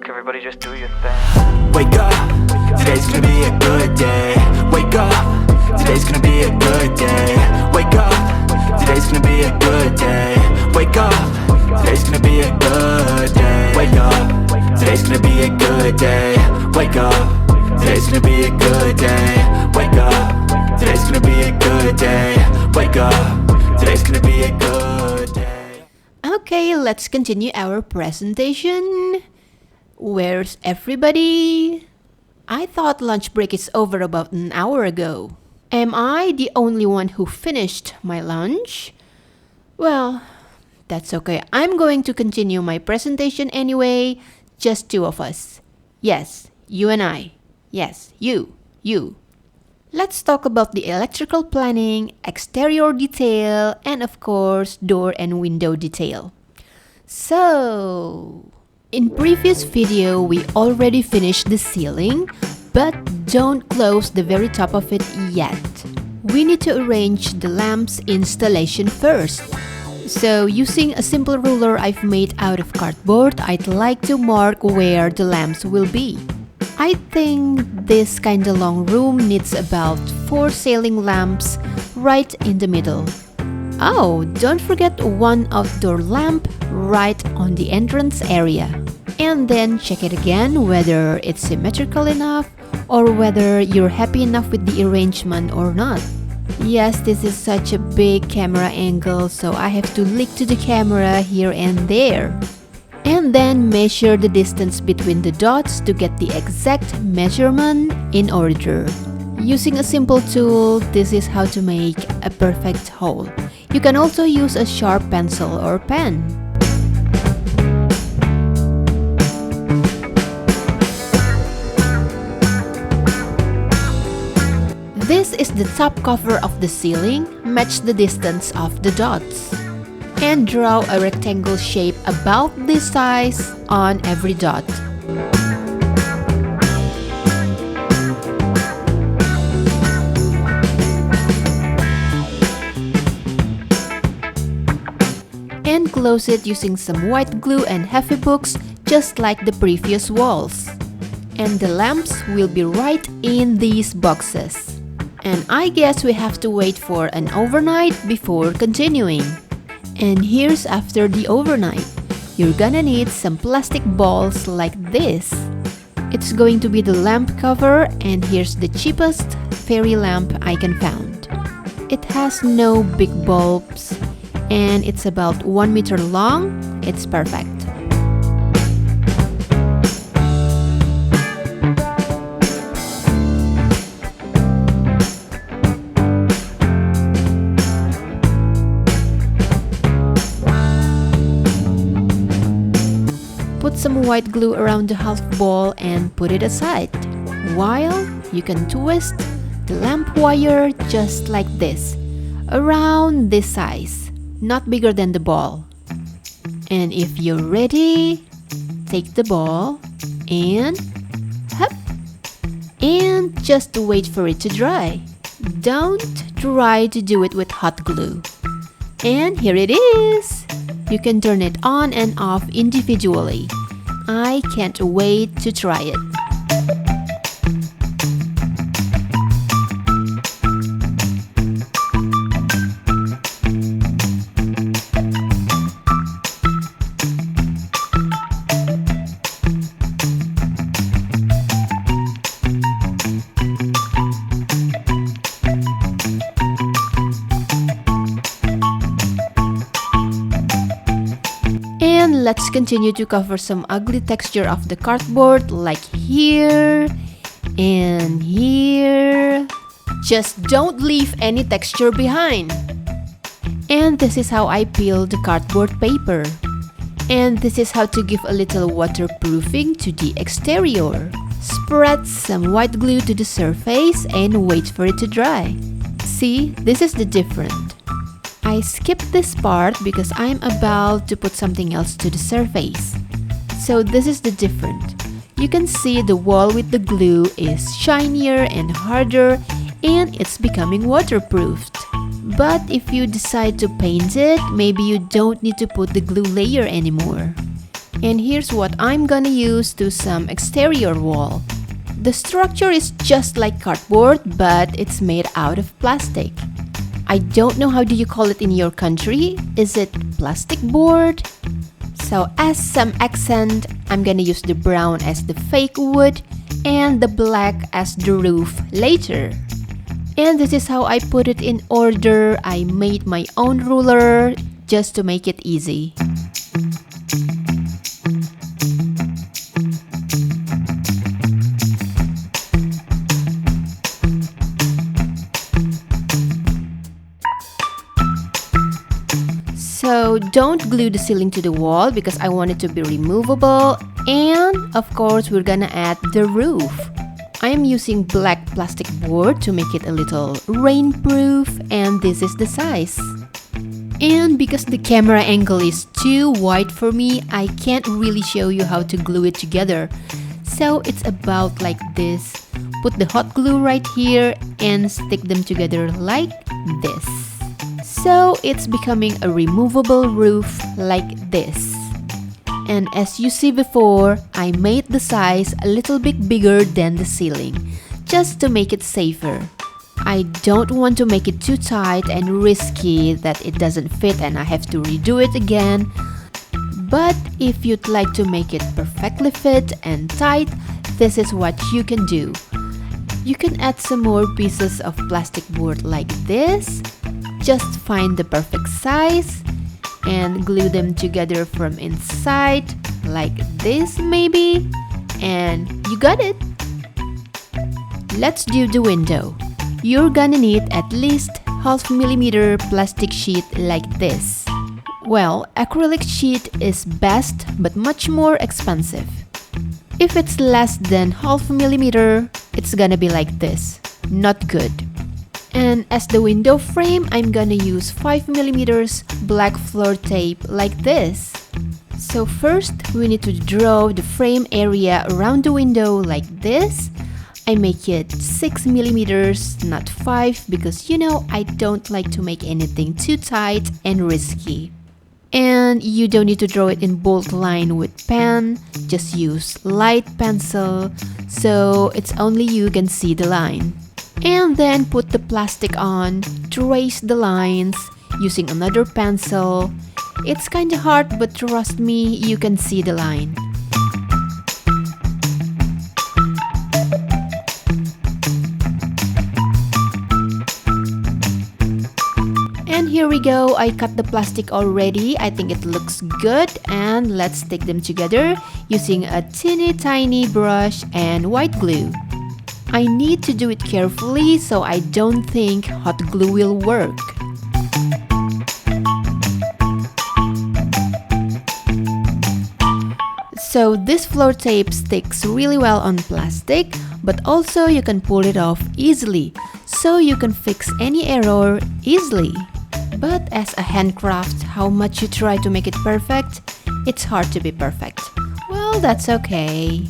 look, everybody just do your thing. Wake up, today's gonna be a good day. Wake up, today's gonna be a good day. Wake up, today's gonna be a good day. Wake up, today's gonna be a good day. Wake up, today's gonna be a good day. Wake up, today's gonna be a good day. Wake up, today's gonna be a good day. Wake up, today's gonna be a good day. Okay, let's continue our presentation. Where's everybody? I thought lunch break is over about an hour ago. Am I the only one who finished my lunch? Well, that's okay. I'm going to continue my presentation anyway. Just two of us. Yes, you and I. Yes, you. Let's talk about the electrical planning, exterior detail, and of course, door and window detail. So, in previous video, we already finished the ceiling, but don't close the very top of it yet. We need to arrange the lamps installation first. So, using a simple ruler I've made out of cardboard, I'd like to mark where the lamps will be. I think this kinda long room needs about 4 ceiling lamps right in the middle. Oh, don't forget one outdoor lamp right on the entrance area. And then check it again whether it's symmetrical enough or whether you're happy enough with the arrangement or not. Yes, this is such a big camera angle, so I have to look to the camera here and there. And then measure the distance between the dots to get the exact measurement in order. Using a simple tool, this is how to make a perfect hole. You can also use a sharp pencil or pen. This is the top cover of the ceiling. Match the distance of the dots. And draw a rectangle shape about this size on every dot. And close it using some white glue and heavy books, just like the previous walls. And the lamps will be right in these boxes. And I guess we have to wait for an overnight before continuing. And here's after the overnight. You're gonna need some plastic balls like this. It's going to be the lamp cover, and here's the cheapest fairy lamp I can find. It has no big bulbs and it's about 1 meter long. It's perfect. Put some white glue around the half ball and put it aside. While you can twist the lamp wire just like this, around this size, not bigger than the ball. And if you're ready, take the ball and hop, and just wait for it to dry. Don't try to do it with hot glue. And here it is! You can turn it on and off individually. I can't wait to try it. And let's continue to cover some ugly texture of the cardboard, like here and here. Just don't leave any texture behind. And this is how I peel the cardboard paper. And this is how to give a little waterproofing to the exterior. Spread some white glue to the surface and wait for it to dry. See, this is the difference. I skipped this part because I'm about to put something else to the surface. So this is the difference. You can see the wall with the glue is shinier and harder, and it's becoming waterproofed. But if you decide to paint it, maybe you don't need to put the glue layer anymore. And here's what I'm gonna use to some exterior wall. The structure is just like cardboard, but it's made out of plastic. I don't know how do you call it in your country. Is it plastic board? So as some accent, I'm gonna use the brown as the fake wood and the black as the roof later. And this is how I put it in order. I made my own ruler just to make it easy. So don't glue the ceiling to the wall because I want it to be removable. And of course, we're gonna add the roof. I am using black plastic board to make it a little rainproof, and this is the size. And because the camera angle is too wide for me, I can't really show you how to glue it together. So it's about like this. Put the hot glue right here and stick them together like this. So it's becoming a removable roof like this. And as you see before, I made the size a little bit bigger than the ceiling, just to make it safer. I don't want to make it too tight and risky that it doesn't fit and I have to redo it again. But if you'd like to make it perfectly fit and tight, this is what you can do. You can add some more pieces of plastic board like this. Just find the perfect size and glue them together from inside like this maybe, and you got it. Let's do the window. You're gonna need at least 0.5 millimeter plastic sheet like this. Well, acrylic sheet is best but much more expensive. If it's less than 0.5 millimeter, it's gonna be like this. Not good. And as the window frame, I'm gonna use 5 millimeters black floor tape like this. So first, we need to draw the frame area around the window like this. I make it 6 millimeters, not 5, because you know I don't like to make anything too tight and risky. And you don't need to draw it in bold line with pen, just use light pencil, so it's only you can see the line. And then put the plastic on, trace the lines using another pencil. It's kinda hard, but trust me, you can see the line. And here we go, I cut the plastic already. I think it looks good, and let's stick them together using a teeny tiny brush and white glue. I need to do it carefully so I don't think hot glue will work. So this floor tape sticks really well on plastic, but also you can pull it off easily, so you can fix any error easily. But as a handcraft, how much you try to make it perfect, it's hard to be perfect. Well, that's okay.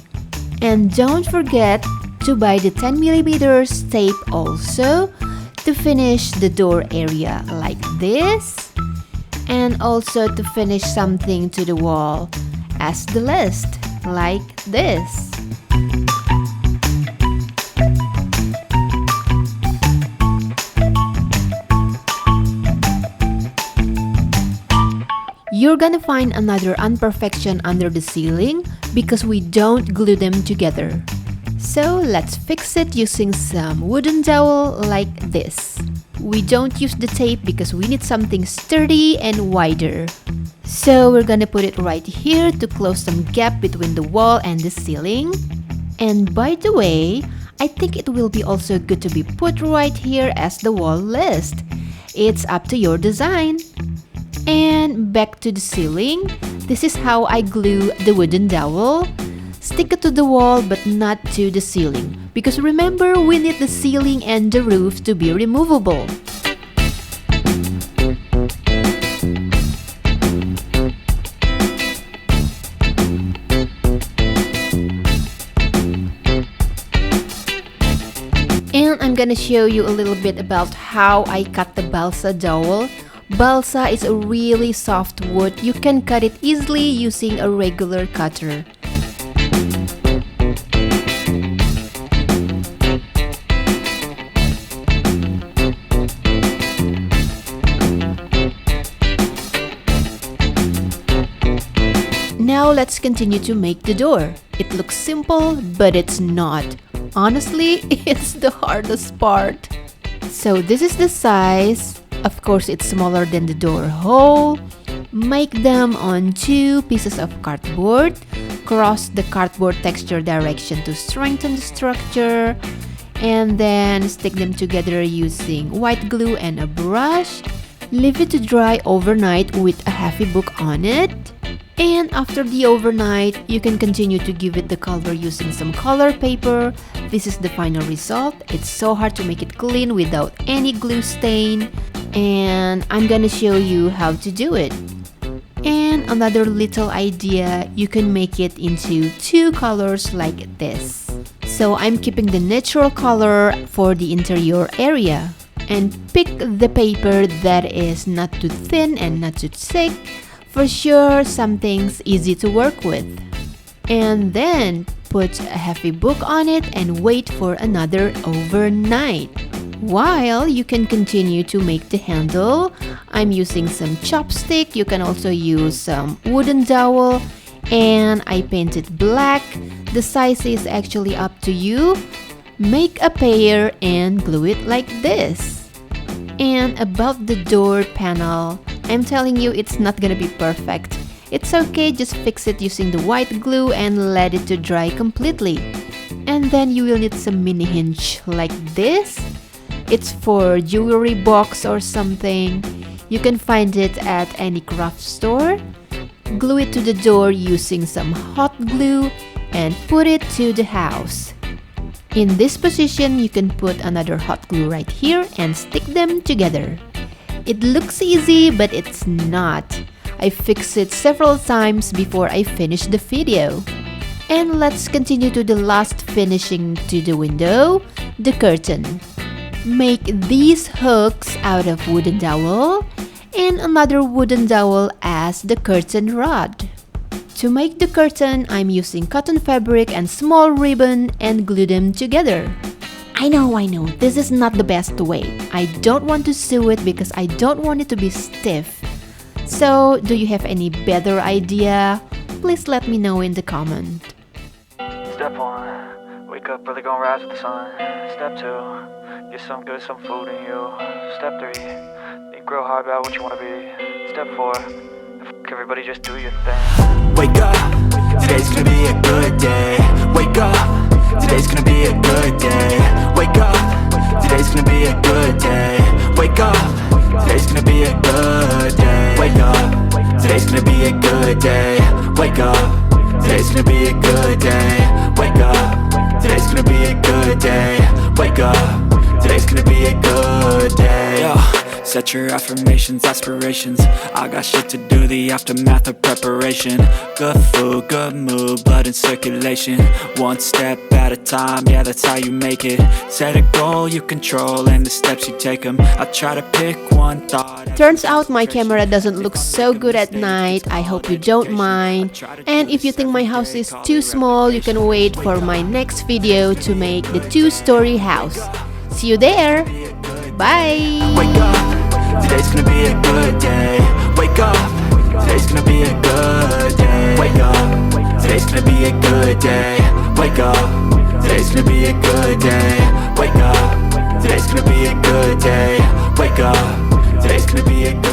And don't forget to buy the 10 millimeters tape also to finish the door area like this, and also to finish something to the wall as the list like this. You're gonna find another imperfection under the ceiling because we don't glue them together. So let's fix it using some wooden dowel like this. We don't use the tape because we need something sturdy and wider. So we're gonna put it right here to close some gap between the wall and the ceiling. And by the way, I think it will be also good to be put right here as the wall list. It's up to your design. And back to the ceiling. This is how I glue the wooden dowel. Stick it to the wall but not to the ceiling, because remember, we need the ceiling and the roof to be removable. And I'm gonna show you a little bit about how I cut the balsa dowel. Balsa is a really soft wood. You can cut it easily using a regular cutter. Now let's continue to make the door. It looks simple, but it's not. Honestly, it's the hardest part. So this is the size. Of course, it's smaller than the door hole. Make them on 2 pieces of cardboard. Cross the cardboard texture direction to strengthen the structure. And then stick them together using white glue and a brush. Leave it to dry overnight with a heavy book on it. And after the overnight, you can continue to give it the color using some color paper. This is the final result. It's so hard to make it clean without any glue stain. And I'm gonna show you how to do it. And another little idea, you can make it into 2 colors like this. So I'm keeping the natural color for the interior area. And pick the paper that is not too thin and not too thick. For sure, something's easy to work with. And then put a heavy book on it and wait for another overnight. While you can continue to make the handle, I'm using some chopstick. You can also use some wooden dowel, and I painted black. The size is actually up to you. Make a pair and glue it like this. And about the door panel, I'm telling you, it's not gonna be perfect. It's okay, just fix it using the white glue and let it to dry completely. And then you will need some mini hinge like this. It's for jewelry box or something. You can find it at any craft store. Glue it to the door using some hot glue and put it to the house. In this position, you can put another hot glue right here and stick them together. It looks easy, but it's not. I fixed it several times before I finished the video. And let's continue to the last finishing to the window, the curtain. Make these hooks out of wooden dowel and another wooden dowel as the curtain rod. To make the curtain, I'm using cotton fabric and small ribbon and glue them together. I know, this is not the best way. I don't want to sew it because I don't want it to be stiff. So, do you have any better idea? Please let me know in the comment. Step 1, wake up early, gonna rise with the sun. Step 2, get some good, some food in you. Step 3, think real hard about what you wanna be. Step 4, everybody just do your thing. Wake up, today's gonna be a good day. Wake up, today's gonna be a good day. Wake up, today's gonna be a good day. Wake up, today's gonna be a good day. Wake up, today's gonna be a good day. Wake up, today's gonna be a good day. Wake up, today's gonna be a good day. Wake up, today's gonna be a good day. Yo. Set your affirmations, aspirations. I got shit to do, the aftermath of preparation. Good food, good mood, blood in circulation. One step at a time, yeah, that's how you make it. Set a goal you control and the steps you take them. I try to pick one thought. Turns out my camera doesn't look so good at night. I hope you don't mind. And if you think my house is too small, you can wait for my next video to make the 2-story house. See you there! Bye! Wake up, today's gonna be a good day. Wake up, today's gonna be a good day. Wake up, today's gonna be a good day. Wake up, today's gonna be a good day. Wake up, today's gonna be a good day. Wake up, today's gonna be a good day.